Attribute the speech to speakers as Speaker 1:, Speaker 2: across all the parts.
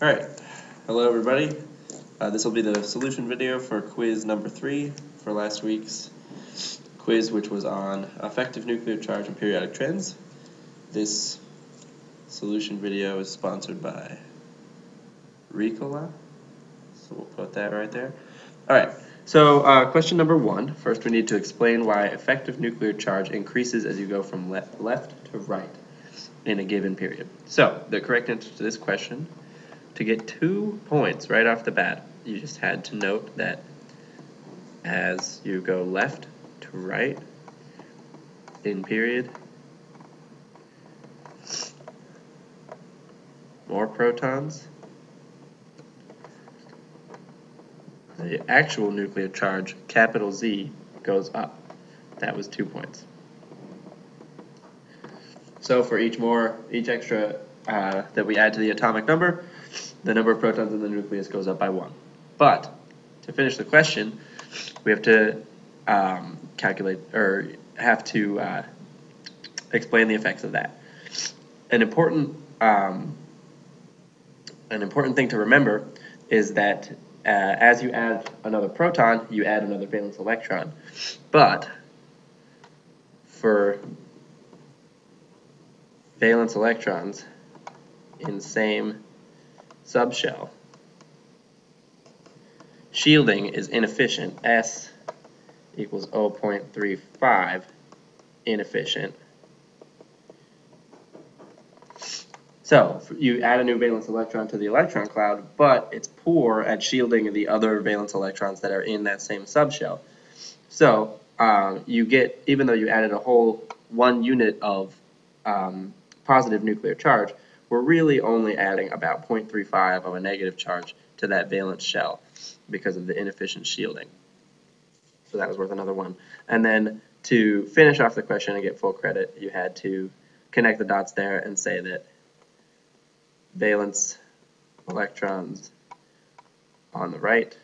Speaker 1: Alright, hello everybody. This will be the solution video for quiz number 3 for last week's quiz, which was on effective nuclear charge and periodic trends. This solution video is sponsored by Ricola, so we'll put that right there. Alright, so question number 1. First we need to explain why effective nuclear charge increases as you go from left to right in a given period. So the correct answer to this question, to get 2 points right off the bat, you just had to note that as you go left to right in period, more protons, the actual nuclear charge, capital Z, goes up. That was 2 points. So for each extra that we add to the atomic number, the number of protons in the nucleus goes up by 1. But to finish the question, we have to explain the effects of that. An important thing to remember is that as you add another proton, you add another valence electron. But for valence electrons in same subshell, shielding is inefficient. S equals 0.35 inefficient. So you add a new valence electron to the electron cloud, but it's poor at shielding the other valence electrons that are in that same subshell. So you get, even though you added a whole 1 unit of positive nuclear charge, we're really only adding about 0.35 of a negative charge to that valence shell because of the inefficient shielding. So that was worth another 1. And then to finish off the question and get full credit, you had to connect the dots there and say that valence electrons on the right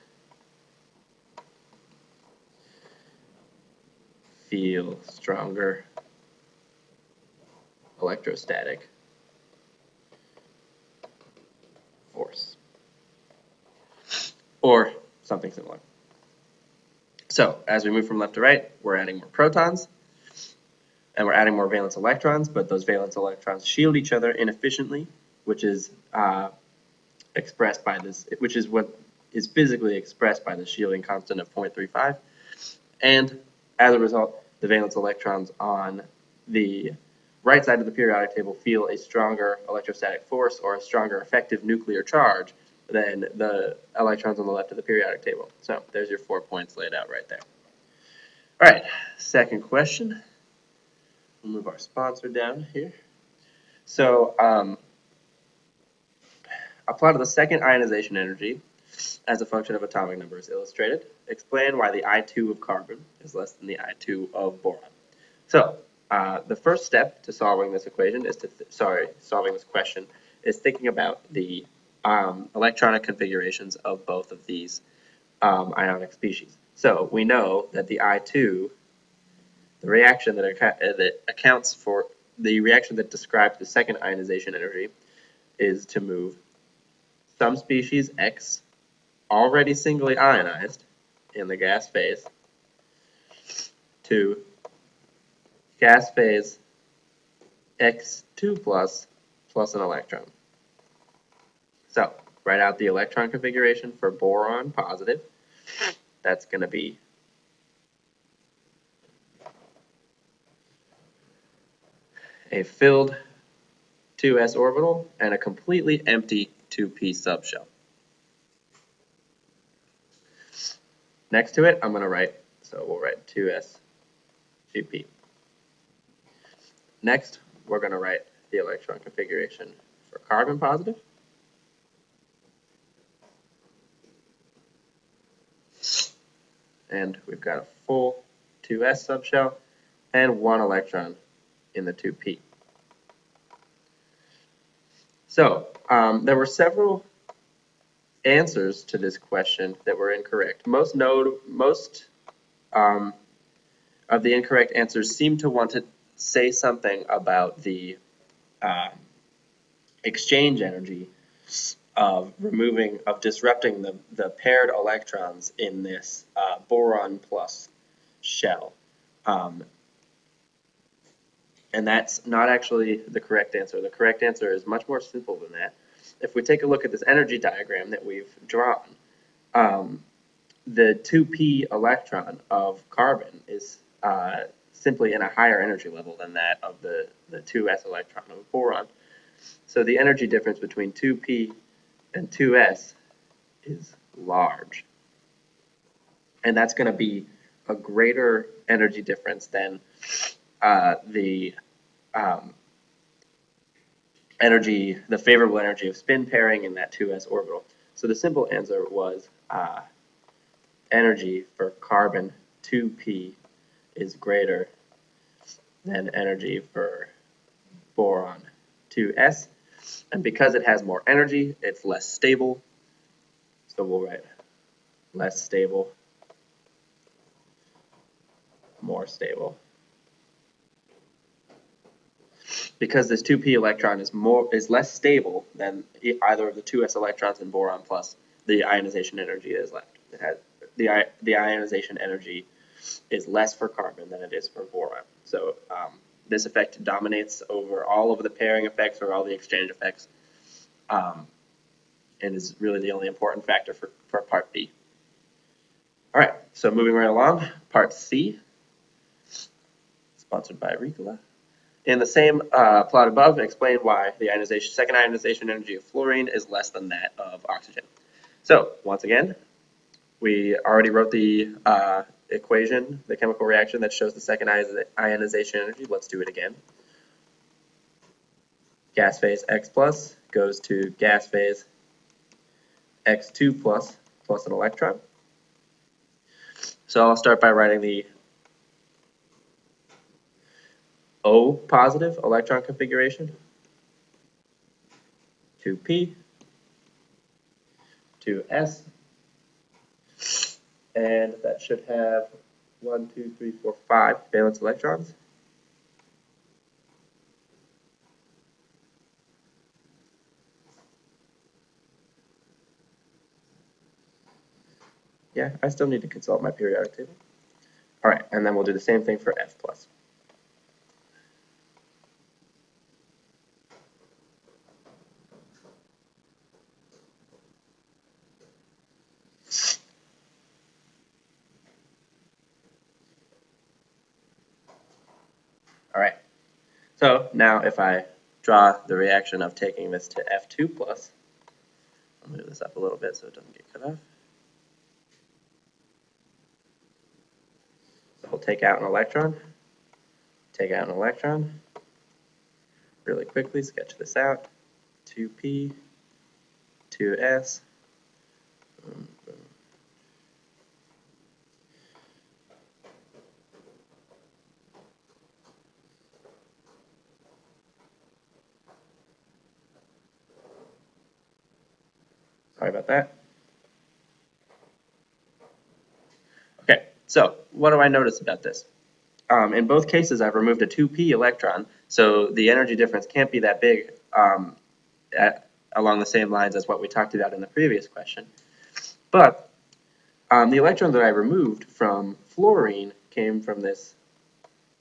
Speaker 1: feel stronger electrostatic force, or something similar. So as we move from left to right, we're adding more protons and we're adding more valence electrons, but those valence electrons shield each other inefficiently, which is expressed by this, which is what is physically expressed by the shielding constant of 0.35. And as a result, the valence electrons on the right side of the periodic table feel a stronger electrostatic force or a stronger effective nuclear charge than the electrons on the left of the periodic table. So there's your 4 points laid out right there. All right, second question. We'll move our sponsor down here. So a plot of the second ionization energy as a function of atomic number is illustrated. Explain why the I2 of carbon is less than the I2 of boron. So the first step to solving this equation is solving this question is thinking about the electronic configurations of both of these ionic species. So we know that the I2, the reaction that accounts for the reaction that describes the second ionization energy, is to move some species X already singly ionized in the gas phase to gas phase X2 plus an electron. So write out the electron configuration for boron positive. That's going to be a filled 2s orbital and a completely empty 2p subshell. Next to it, I'm going to write, so we'll write 2s 2p. Next, we're going to write the electron configuration for carbon positive. And we've got a full 2s subshell and 1 electron in the 2p. So there were several answers to this question that were incorrect. Most of the incorrect answers seem to want to say something about the exchange energy of disrupting the paired electrons in this boron plus shell. And that's not actually the correct answer. The correct answer is much more simple than that. If we take a look at this energy diagram that we've drawn, the 2p electron of carbon is simply in a higher energy level than that of the 2s electron of boron. So the energy difference between 2p and 2s is large. And that's going to be a greater energy difference than the favorable energy of spin pairing in that 2s orbital. So the simple answer was energy for carbon 2p is greater than energy for boron 2s. And because it has more energy, it's less stable. So we'll write less stable, more stable. Because this 2p electron is less stable than either of the 2s electrons in boron plus, the ionization energy is left. It has the ionization energy is less for carbon than it is for boron. So this effect dominates over all of the pairing effects or all the exchange effects, and is really the only important factor for part B. All right, so moving right along, part C, sponsored by Ricola. In the same plot above, explain why the second ionization energy of fluorine is less than that of oxygen. So once again, we already wrote the equation, the chemical reaction that shows the second ionization energy. Let's do it again. Gas phase X plus goes to gas phase X2 plus an electron. So I'll start by writing the O positive electron configuration. 2p, 2s, and that should have 1, 2, 3, 4, 5 valence electrons. Yeah, I still need to consult my periodic table. All right, and then we'll do the same thing for F plus. All right, so now if I draw the reaction of taking this to F2 plus, I'll move this up a little bit so it doesn't get cut off. So we'll take out an electron, really quickly sketch this out, 2p, 2s, sorry about that. Okay, so what do I notice about this? In both cases, I've removed a 2p electron, so the energy difference can't be that big along the same lines as what we talked about in the previous question. But the electron that I removed from fluorine came from this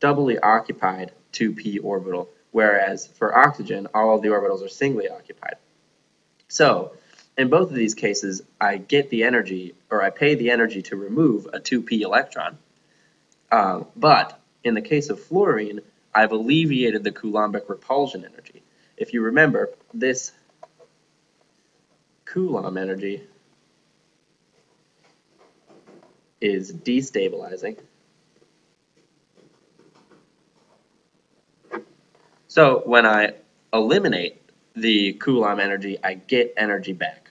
Speaker 1: doubly occupied 2p orbital, whereas for oxygen, all of the orbitals are singly occupied. So in both of these cases, I get the energy, or I pay the energy to remove a 2p electron. But in the case of fluorine, I've alleviated the Coulombic repulsion energy. If you remember, this Coulomb energy is destabilizing. So when I eliminate the Coulomb energy, I get energy back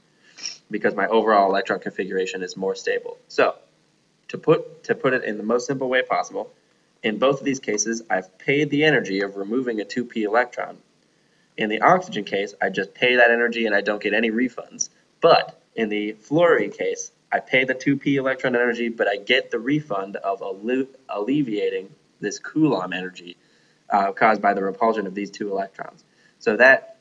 Speaker 1: because my overall electron configuration is more stable. So to put it in the most simple way possible, in both of these cases, I've paid the energy of removing a 2p electron. In the oxygen case, I just pay that energy and I don't get any refunds. But in the fluorine case, I pay the 2p electron energy, but I get the refund of alleviating this Coulomb energy caused by the repulsion of these two electrons. So that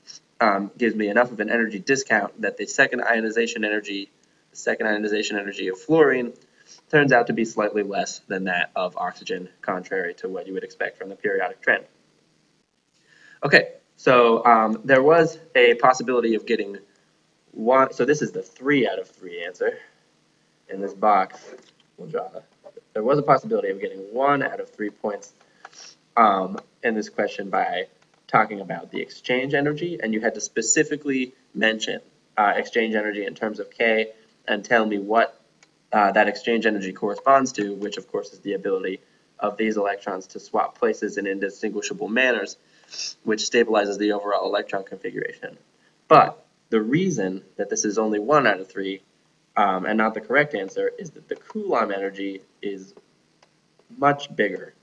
Speaker 1: gives me enough of an energy discount that the second ionization energy of fluorine turns out to be slightly less than that of oxygen, contrary to what you would expect from the periodic trend. Okay, so there was a possibility of getting one. So this is the 3 out of 3 answer. In this box, we'll draw. There was a possibility of getting 1 out of 3 points in this question by talking about the exchange energy, and you had to specifically mention exchange energy in terms of K and tell me what that exchange energy corresponds to, which of course is the ability of these electrons to swap places in indistinguishable manners, which stabilizes the overall electron configuration. But the reason that this is only 1 out of 3 and not the correct answer is that the Coulomb energy is much bigger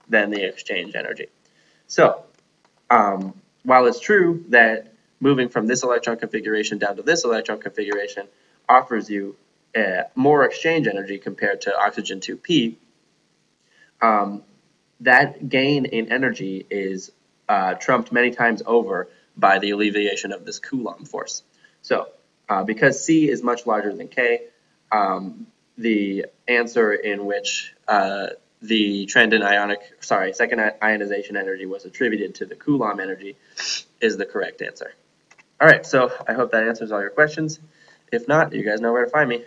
Speaker 1: than the exchange energy. So while it's true that moving from this electron configuration down to this electron configuration offers you more exchange energy compared to oxygen 2p, that gain in energy is trumped many times over by the alleviation of this Coulomb force. So because C is much larger than K, the answer in which the trend in second ionization energy was attributed to the Coulomb energy is the correct answer. All right, so I hope that answers all your questions. If not, you guys know where to find me.